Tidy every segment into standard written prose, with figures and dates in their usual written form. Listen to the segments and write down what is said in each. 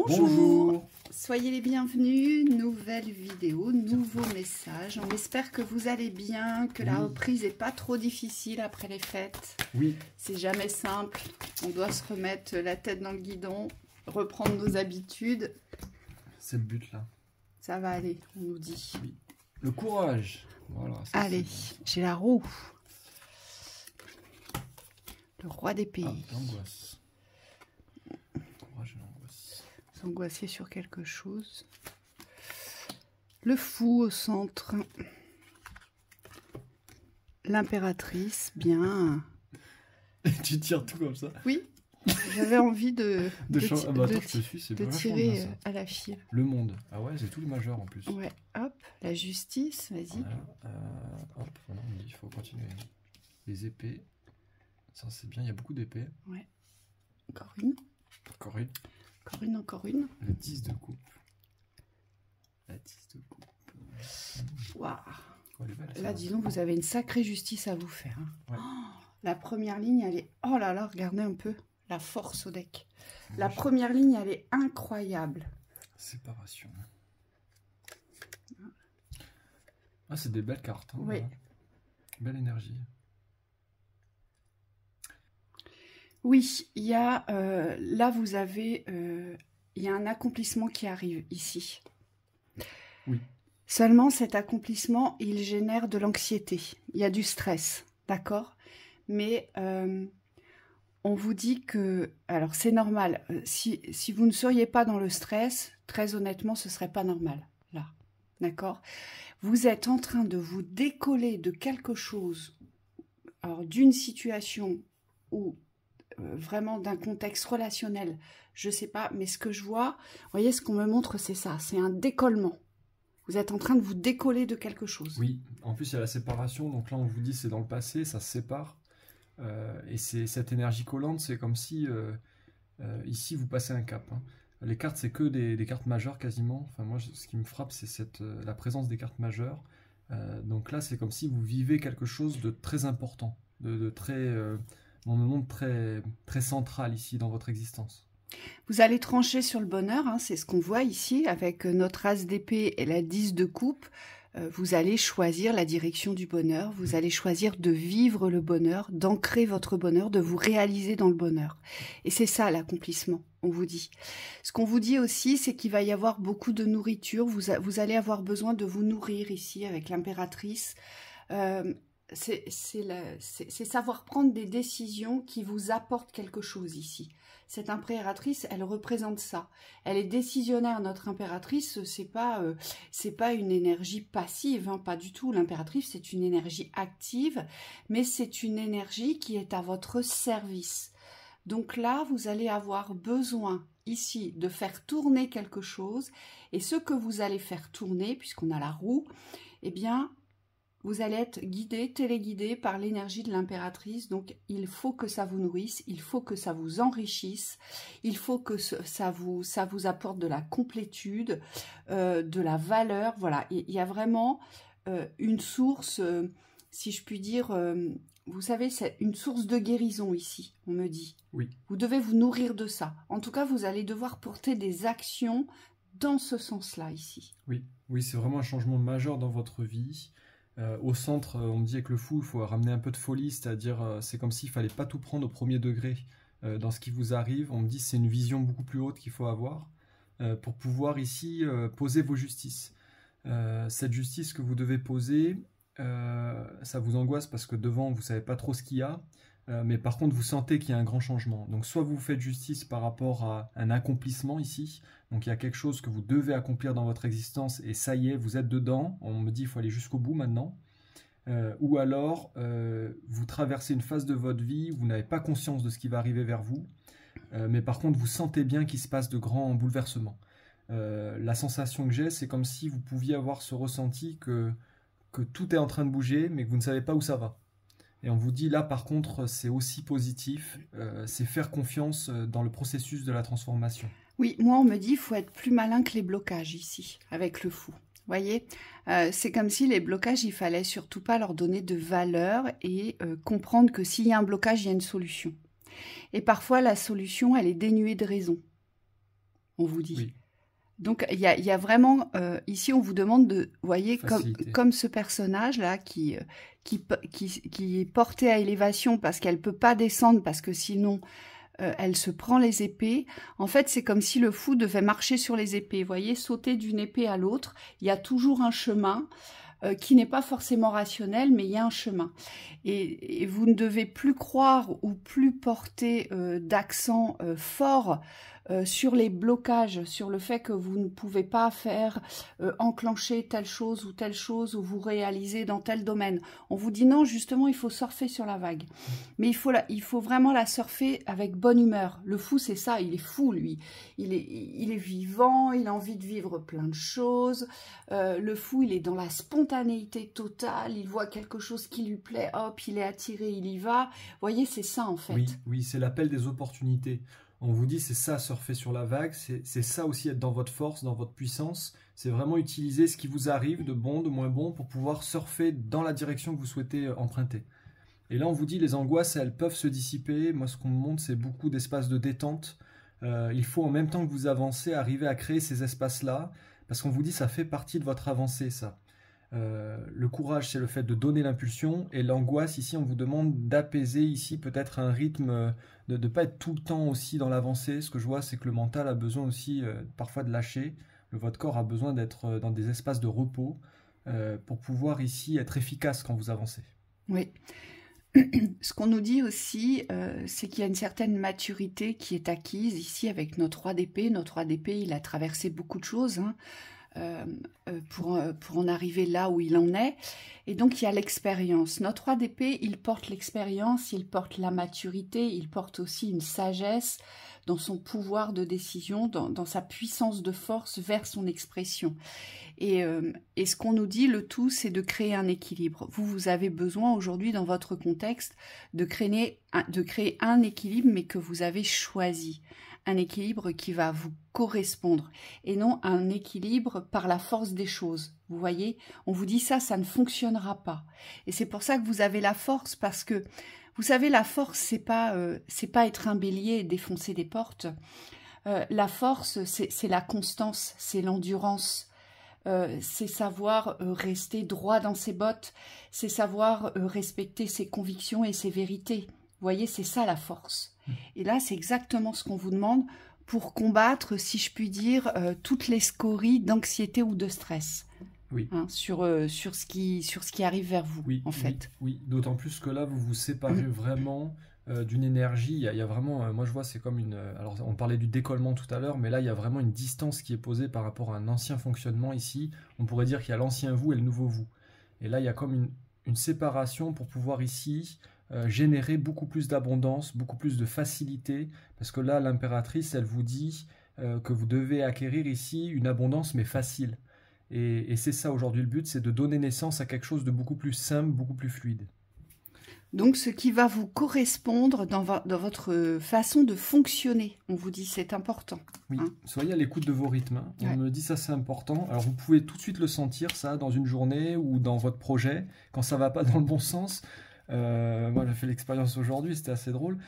Bonjour, soyez les bienvenus, nouvelle vidéo, nouveau message. On espère que vous allez bien, que la reprise n'est pas trop difficile après les fêtes. Oui. C'est jamais simple, on doit se remettre la tête dans le guidon, reprendre nos habitudes. C'est le but là. Ça va aller, on nous dit. Oui. Le courage. Voilà, ça, allez, j'ai la roue. Le roi d'épée. Ah, l'angoisse. Courage et l'angoisse. S'angoisser sur quelque chose. Le fou au centre. L'impératrice, bien. Tu tires tout comme ça? Oui, j'avais envie de tirer à la file. Le monde. Ah ouais, c'est tous les majeurs en plus. Ouais, hop, la justice, vas-y. Voilà, hop, voilà, on dit il faut continuer. Les épées. Ça c'est bien, il y a beaucoup d'épées. Ouais. Encore une. Encore une. Encore une, encore une. Le 10 de coupe. La 10 de coupe. Waouh. Oh, là, disons, vous avez une sacrée justice à vous faire. Hein. Ouais. Oh, la première ligne, elle est... Oh là là, regardez un peu la force au deck. La première ligne, elle est incroyable. Séparation. Ah, c'est des belles cartes. Hein, oui. voilà. Belle énergie. Oui, il y a... là, vous avez... il y a un accomplissement qui arrive ici. Oui. Seulement, cet accomplissement, il génère de l'anxiété. Il y a du stress, d'accord? Mais on vous dit que... Alors, c'est normal. Si vous ne seriez pas dans le stress, très honnêtement, ce ne serait pas normal, là. D'accord? Vous êtes en train de vous décoller de quelque chose, alors d'une situation ou vraiment d'un contexte relationnel, je ne sais pas, mais ce que je vois, vous voyez, ce qu'on me montre, c'est ça, c'est un décollement. Vous êtes en train de vous décoller de quelque chose. Oui, en plus il y a la séparation, donc là on vous dit c'est dans le passé, ça se sépare. Et c'est cette énergie collante, c'est comme si ici vous passez un cap. Hein. Les cartes c'est que des cartes majeures quasiment. Enfin moi ce qui me frappe c'est la présence des cartes majeures. Donc là c'est comme si vous vivez quelque chose de très important, de très, on me montre très central ici dans votre existence. Vous allez trancher sur le bonheur, hein, c'est ce qu'on voit ici avec notre as d'épée et la 10 de coupe. Vous allez choisir la direction du bonheur, vous allez choisir de vivre le bonheur, d'ancrer votre bonheur, de vous réaliser dans le bonheur. Et c'est ça l'accomplissement, on vous dit. Ce qu'on vous dit aussi, c'est qu'il va y avoir beaucoup de nourriture, vous allez avoir besoin de vous nourrir ici avec l'impératrice. C'est savoir prendre des décisions qui vous apportent quelque chose ici. Cette impératrice, elle représente ça. Elle est décisionnaire, notre impératrice, c'est pas une énergie passive, hein, pas du tout. L'impératrice, c'est une énergie active, mais c'est une énergie qui est à votre service. Donc là, vous allez avoir besoin ici de faire tourner quelque chose, et ce que vous allez faire tourner, puisqu'on a la roue, eh bien, vous allez être guidé, téléguidé par l'énergie de l'impératrice. Donc, il faut que ça vous nourrisse, il faut que ça vous enrichisse, il faut que ça vous apporte de la complétude, de la valeur. Voilà, il y a vraiment une source, si je puis dire, vous savez, c'est une source de guérison ici, on me dit. Oui. Vous devez vous nourrir de ça. En tout cas, vous allez devoir porter des actions dans ce sens-là ici. Oui, oui, c'est vraiment un changement majeur dans votre vie. Au centre, on me dit avec le fou, il faut ramener un peu de folie, c'est-à-dire c'est comme s'il ne fallait pas tout prendre au premier degré dans ce qui vous arrive. On me dit c'est une vision beaucoup plus haute qu'il faut avoir pour pouvoir ici poser vos justices. Cette justice que vous devez poser, ça vous angoisse parce que devant vous ne savez pas trop ce qu'il y a, mais par contre vous sentez qu'il y a un grand changement. Donc soit vous faites justice par rapport à un accomplissement ici, donc il y a quelque chose que vous devez accomplir dans votre existence et ça y est, vous êtes dedans, on me dit il faut aller jusqu'au bout maintenant, ou alors vous traversez une phase de votre vie où vous n'avez pas conscience de ce qui va arriver vers vous, mais par contre vous sentez bien qu'il se passe de grands bouleversements. La sensation que j'ai, c'est comme si vous pouviez avoir ce ressenti que tout est en train de bouger, mais que vous ne savez pas où ça va. Et on vous dit là, par contre, c'est aussi positif, c'est faire confiance dans le processus de la transformation. Oui, moi, on me dit qu'il faut être plus malin que les blocages ici, avec le fou. Vous voyez, c'est comme si les blocages, il fallait surtout pas leur donner de valeur et comprendre que s'il y a un blocage, il y a une solution. Et parfois, la solution, elle est dénuée de raison. on vous dit. Oui. Donc, il y a vraiment, ici, on vous demande de, vous voyez, Facilité. comme ce personnage-là qui est porté à élévation parce qu'elle peut pas descendre, parce que sinon, elle se prend les épées. En fait, c'est comme si le fou devait marcher sur les épées. Vous voyez, sauter d'une épée à l'autre. Il y a toujours un chemin qui n'est pas forcément rationnel, mais il y a un chemin. Et vous ne devez plus croire ou plus porter d'accent fort sur les blocages, sur le fait que vous ne pouvez pas faire enclencher telle chose ou vous réaliser dans tel domaine. On vous dit non, justement, il faut surfer sur la vague. Mais il faut vraiment la surfer avec bonne humeur. Le fou, c'est ça, il est fou, lui. Il est vivant, il a envie de vivre plein de choses. Le fou, il est dans la spontanéité totale, il voit quelque chose qui lui plaît, hop, il est attiré, il y va. Vous voyez, c'est ça, en fait. Oui, c'est l'appel des opportunités. On vous dit, c'est ça, surfer sur la vague, c'est ça aussi, être dans votre force, dans votre puissance. C'est vraiment utiliser ce qui vous arrive, de bon, de moins bon, pour pouvoir surfer dans la direction que vous souhaitez emprunter. Et là, on vous dit, les angoisses, elles peuvent se dissiper. Moi, ce qu'on me montre, c'est beaucoup d'espaces de détente. Il faut, en même temps que vous avancez, arriver à créer ces espaces-là, parce qu'on vous dit, ça fait partie de votre avancée, ça. Le courage, c'est le fait de donner l'impulsion, et l'angoisse, ici, on vous demande d'apaiser ici peut-être un rythme, de ne pas être tout le temps aussi dans l'avancée. Ce que je vois, c'est que le mental a besoin aussi parfois de lâcher. Votre corps a besoin d'être dans des espaces de repos pour pouvoir ici être efficace quand vous avancez. Oui. Ce qu'on nous dit aussi, c'est qu'il y a une certaine maturité qui est acquise ici avec notre roi d'épée. Notre roi d'épée, il a traversé beaucoup de choses, hein. Pour en arriver là où il en est. Et donc, il y a l'expérience. Notre roi d'épée, il porte l'expérience, il porte la maturité, il porte aussi une sagesse dans son pouvoir de décision, dans sa puissance de force vers son expression. Et ce qu'on nous dit, le tout, c'est de créer un équilibre. Vous avez besoin aujourd'hui, dans votre contexte, de créer un équilibre, mais que vous avez choisi. Un équilibre qui va vous correspondre et non un équilibre par la force des choses. Vous voyez, on vous dit ça ne fonctionnera pas. Et c'est pour ça que vous avez la force, parce que vous savez, la force, c'est pas être un bélier et défoncer des portes. La force, c'est la constance, c'est l'endurance. C'est savoir rester droit dans ses bottes, c'est savoir respecter ses convictions et ses vérités. Vous voyez, c'est ça la force. Et là, c'est exactement ce qu'on vous demande pour combattre, si je puis dire, toutes les scories d'anxiété ou de stress. Oui. Hein, sur ce qui arrive vers vous, oui, en fait. Oui. D'autant plus que là, vous vous séparez vraiment d'une énergie. Il y a vraiment, moi je vois, c'est comme une... alors, on parlait du décollement tout à l'heure, mais là, il y a vraiment une distance qui est posée par rapport à un ancien fonctionnement ici. On pourrait dire qu'il y a l'ancien vous et le nouveau vous. Et là, il y a comme une séparation pour pouvoir ici... générer beaucoup plus d'abondance, beaucoup plus de facilité, parce que là, l'impératrice, elle vous dit que vous devez acquérir ici une abondance, mais facile. Et c'est ça aujourd'hui le but, c'est de donner naissance à quelque chose de beaucoup plus simple, beaucoup plus fluide. Donc, ce qui va vous correspondre dans votre façon de fonctionner, on vous dit, c'est important. Oui, hein. Soyez à l'écoute de vos rythmes. On Ouais. me dit ça, c'est important. Alors, vous pouvez tout de suite le sentir, ça, dans une journée ou dans votre projet, quand ça va pas dans le bon sens. Moi j'ai fait l'expérience aujourd'hui, c'était assez drôle.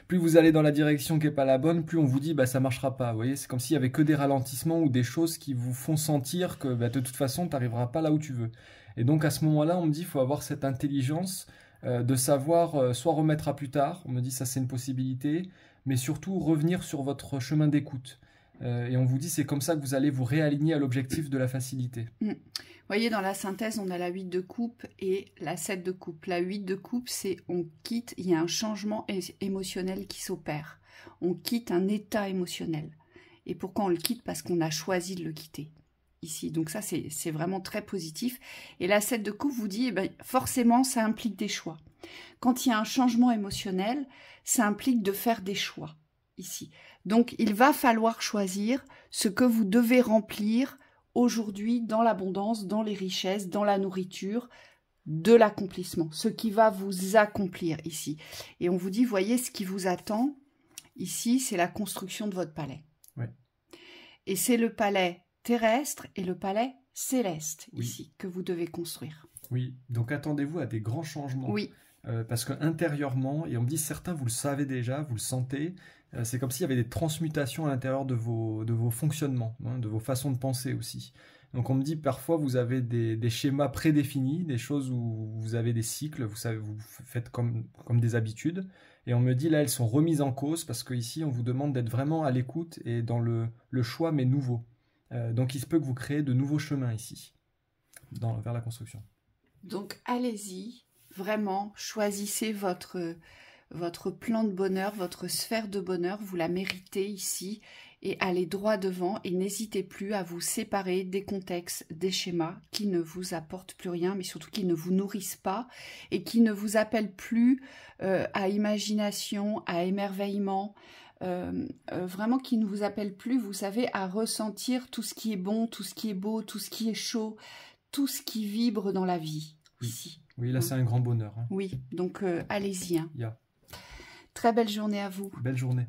Plus vous allez dans la direction qui n'est pas la bonne, plus on vous dit ça marchera pas. Vous voyez, c'est comme s'il y avait que des ralentissements ou des choses qui vous font sentir que de toute façon tu n'arriveras pas là où tu veux. Et donc à ce moment-là, on me dit il faut avoir cette intelligence de savoir soit remettre à plus tard. On me dit ça c'est une possibilité, mais surtout revenir sur votre chemin d'écoute. Et on vous dit c'est comme ça que vous allez vous réaligner à l'objectif de la facilité. Vous voyez, dans la synthèse, on a la 8 de coupe et la 7 de coupe. La 8 de coupe, c'est on quitte, il y a un changement émotionnel qui s'opère. On quitte un état émotionnel. Et pourquoi on le quitte? Parce qu'on a choisi de le quitter. Ici, donc ça, c'est vraiment très positif. Et la 7 de coupe vous dit, forcément, ça implique des choix. Quand il y a un changement émotionnel, ça implique de faire des choix. Ici. Donc, il va falloir choisir ce que vous devez remplir aujourd'hui dans l'abondance, dans les richesses, dans la nourriture, de l'accomplissement, ce qui va vous accomplir ici. Et on vous dit, voyez, ce qui vous attend ici, c'est la construction de votre palais. Oui. Et c'est le palais terrestre et le palais céleste Oui. ici que vous devez construire. Oui, donc attendez-vous à des grands changements. Oui. Parce que intérieurement, et on me dit certains, vous le savez déjà, vous le sentez, C'est comme s'il y avait des transmutations à l'intérieur de vos fonctionnements, hein, de vos façons de penser aussi. Donc on me dit parfois vous avez des schémas prédéfinis, des choses où vous avez des cycles, vous savez, vous faites comme des habitudes. Et on me dit là elles sont remises en cause parce qu'ici on vous demande d'être vraiment à l'écoute et dans le choix mais nouveau. Donc il se peut que vous créez de nouveaux chemins ici, vers la construction. Donc allez-y, vraiment, choisissez votre plan de bonheur, votre sphère de bonheur, vous la méritez ici, et allez droit devant et n'hésitez plus à vous séparer des contextes, des schémas qui ne vous apportent plus rien, mais surtout qui ne vous nourrissent pas et qui ne vous appellent plus à imagination, à émerveillement, vraiment qui ne vous appellent plus, vous savez, à ressentir tout ce qui est bon, tout ce qui est beau, tout ce qui est chaud, tout ce qui vibre dans la vie ici. Oui, là c'est un grand bonheur. Hein. Oui, donc allez-y. Hein. Yeah. Très belle journée à vous. Belle journée.